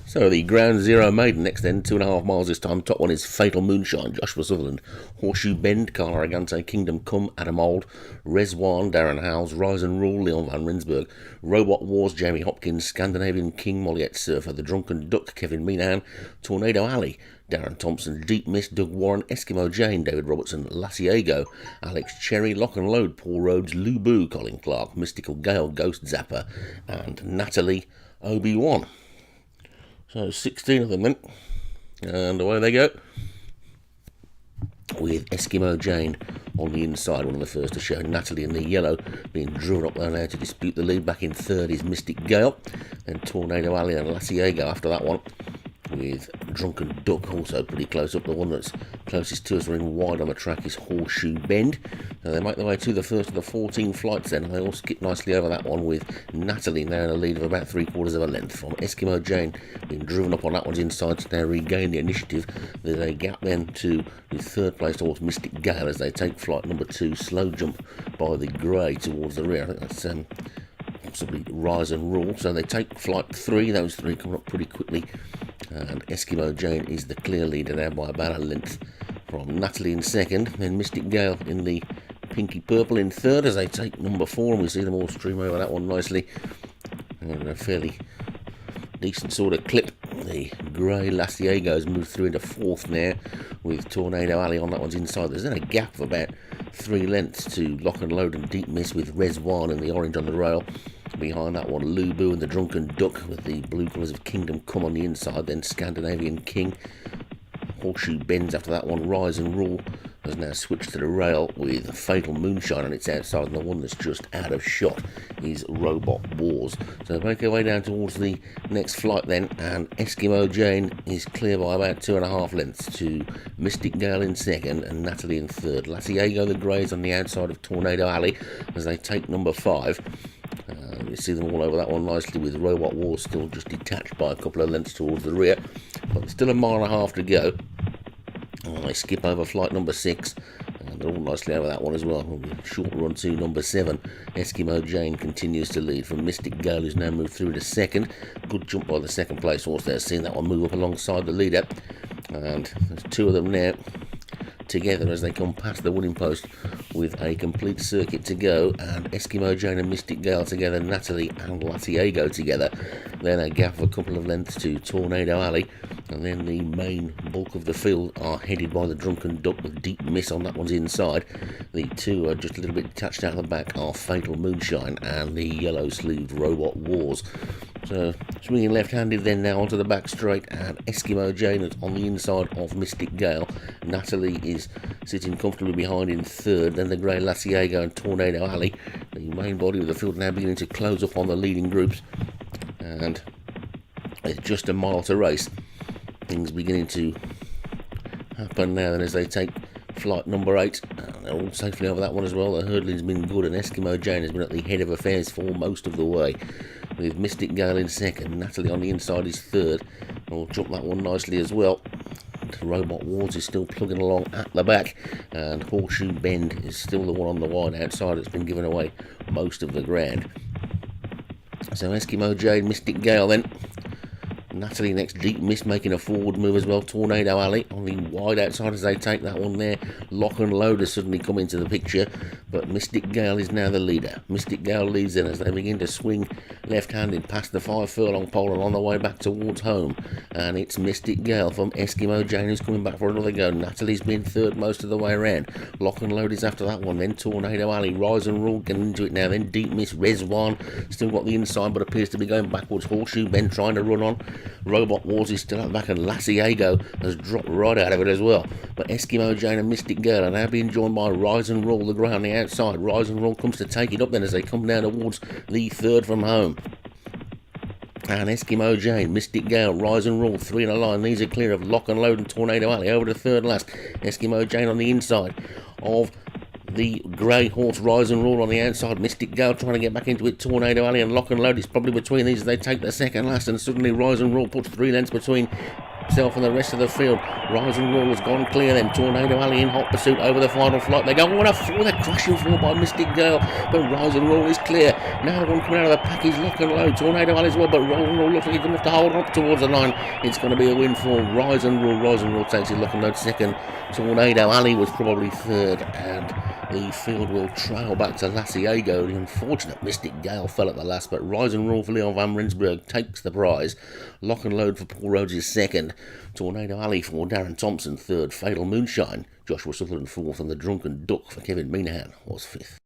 So the Ground Zero Maiden next then, 2.5 miles this time. Top one is Fatal Moonshine, Joshua Sutherland. Horseshoe Bend, Carl Aragante. Kingdom Come, Adam Old. Rezwan, Darren Howes. Rise and Rule, Leon van Rensburg. Robot Wars, Jamie Hopkins. Scandinavian King, Molliette Surfer. The Drunken Duck, Kevin Meenan. Tornado Alley, Darren Thompson. Deep Mist, Doug Warren. Eskimo Jane, David Robertson. Lassiego, Alex Cherry. Lock and Load, Paul Rhodes. Lubu, Colin Clark. Mystical Gale, Ghost Zapper. And Natalie, Obi-Wan. So 16 of them then, and away they go, with Eskimo Jane on the inside, one of the first to show. Natalie in the yellow being driven up there now to dispute the lead. Back in third is Mystic Gale, then Tornado Alley and Lassiego after that one, with Drunken Duck also pretty close up. The one that's closest to us running wide on the track is Horseshoe Bend. So they make their way to the first of the 14 flights then, and they all skip nicely over that one, with Natalie now in a lead of about 3/4 of a length from Eskimo Jane being driven up on that one's inside to now regain the initiative. There's a gap then to the third place towards Mystic Gale as they take flight number 2, slow jump by the grey towards the rear. I think that's possibly Rise and Rule. So they take flight 3, those three coming up pretty quickly, and Eskimo Jane is the clear leader now by about a length from Natalie in second, then Mystic Gale in the pinky purple in third as they take number 4, and we see them all stream over that one nicely in a fairly decent sort of clip. The grey Lassiego's moved through into fourth now, with Tornado Alley on that one's inside. There's then a gap of about 3 lengths to Lock and Load and Deep Miss, with Rezwan and the orange on the rail. Behind that one, Lubu and the Drunken Duck with the blue colours of Kingdom Come on the inside. Then Scandinavian King. Horseshoe Bends after that one. Rise and Rule has now switched to the rail with Fatal Moonshine on its outside, and the one that's just out of shot is Robot Wars. So they make their way down towards the next flight then, and Eskimo Jane is clear by about 2.5 lengths to Mystic Gale in second and Natalie in third. Lassiego the Greys on the outside of Tornado Alley as they take number 5. You see them all over that one nicely, with Robot Wars still just detached by a couple of lengths towards the rear, but there's still 1.5 miles to go. They skip over flight number 6, and they're all nicely over that one as well. Short run to number 7. Eskimo Jane continues to lead from Mystic Gale, who's now moved through to second. Good jump by the second place horse there, seeing that one move up alongside the leader, and there's 2 of them now together as they come past the winning post with a complete circuit to go, and Eskimo Jane and Mystic Gale together, Natalie and Lassiego together. Then a gap of a couple of lengths to Tornado Alley, and then the main bulk of the field are headed by the Drunken Duck with Deep Miss on that one's inside. The 2 are just a little bit detached out the back are Fatal Moonshine and the yellow-sleeved Robot Wars. So swinging left-handed then now onto the back straight, and Eskimo Jane is on the inside of Mystic Gale. Natalie is sitting comfortably behind in third, then the grey Lassiego and Tornado Alley. The main body of the field now beginning to close up on the leading groups, and it's just 1 mile to race. Things beginning to happen now, and as they take flight number 8, they're all safely over that one as well. The hurdling's been good, and Eskimo Jane has been at the head of affairs for most of the way, with Mystic Gale in second. Natalie on the inside is third, and we'll jump that one nicely as well. Robot Wars is still plugging along at the back, and Horseshoe Bend is still the one on the wide outside that's been giving away most of the ground. So Eskimo Jane, Mystic Gale then. Natalie next, Deep Mist making a forward move as well. Tornado Alley on the wide outside as they take that one there. Lock and Load has suddenly come into the picture, but Mystic Gale is now the leader. Mystic Gale leads then as they begin to swing left-handed past the 5 furlong pole and on the way back towards home. And it's Mystic Gale from Eskimo Jane who's coming back for another go. Natalie's been third most of the way around. Lock and Load is after that one. Then Tornado Alley, Rise and Rule getting into it now. Then Deep Mist, Rezwan still got the inside but appears to be going backwards. Horseshoe Bend trying to run on. Robot Wars is still at the back, and Lassiego has dropped right out of it as well. But Eskimo Jane and Mystic Gale are now being joined by Rise and Rule, the grey on the outside. Rise and Rule comes to take it up then as they come down towards the third from home. And Eskimo Jane, Mystic Gale, Rise and Rule, 3 in a line. These are clear of Lock and Load and Tornado Alley. Over to third last. Eskimo Jane on the inside of the grey horse, Rise and Rule on the outside. Mystic Gale trying to get back into it. Tornado Alley and Lock and Load is probably between these as they take the second last, and suddenly Rise and Rule puts 3 lengths between himself and the rest of the field. Rise and Roll has gone clear then. Tornado Alley in hot pursuit over the final flight. They go on a crushing fall by Mystic Girl, but Rise and Roll is clear. Now the one coming out of the pack is Lock and Load. Tornado Alley as well, but Rise and Roll looks like he's going to have to hold on up towards the line. It's going to be a win for Rise and Roll. Rise and Roll takes it. Lock and Load second. Tornado Alley was probably third, and the field will trail back to Laciego. The unfortunate Mystic Gale fell at the last, but Rise and Roll for Leon van Rensburg takes the prize. Lock and Load for Paul Rhodes is second. Tornado Alley for Darren Thompson third. Fatal Moonshine, Joshua Sutherland fourth, and the Drunken Duck for Kevin Minahan was fifth.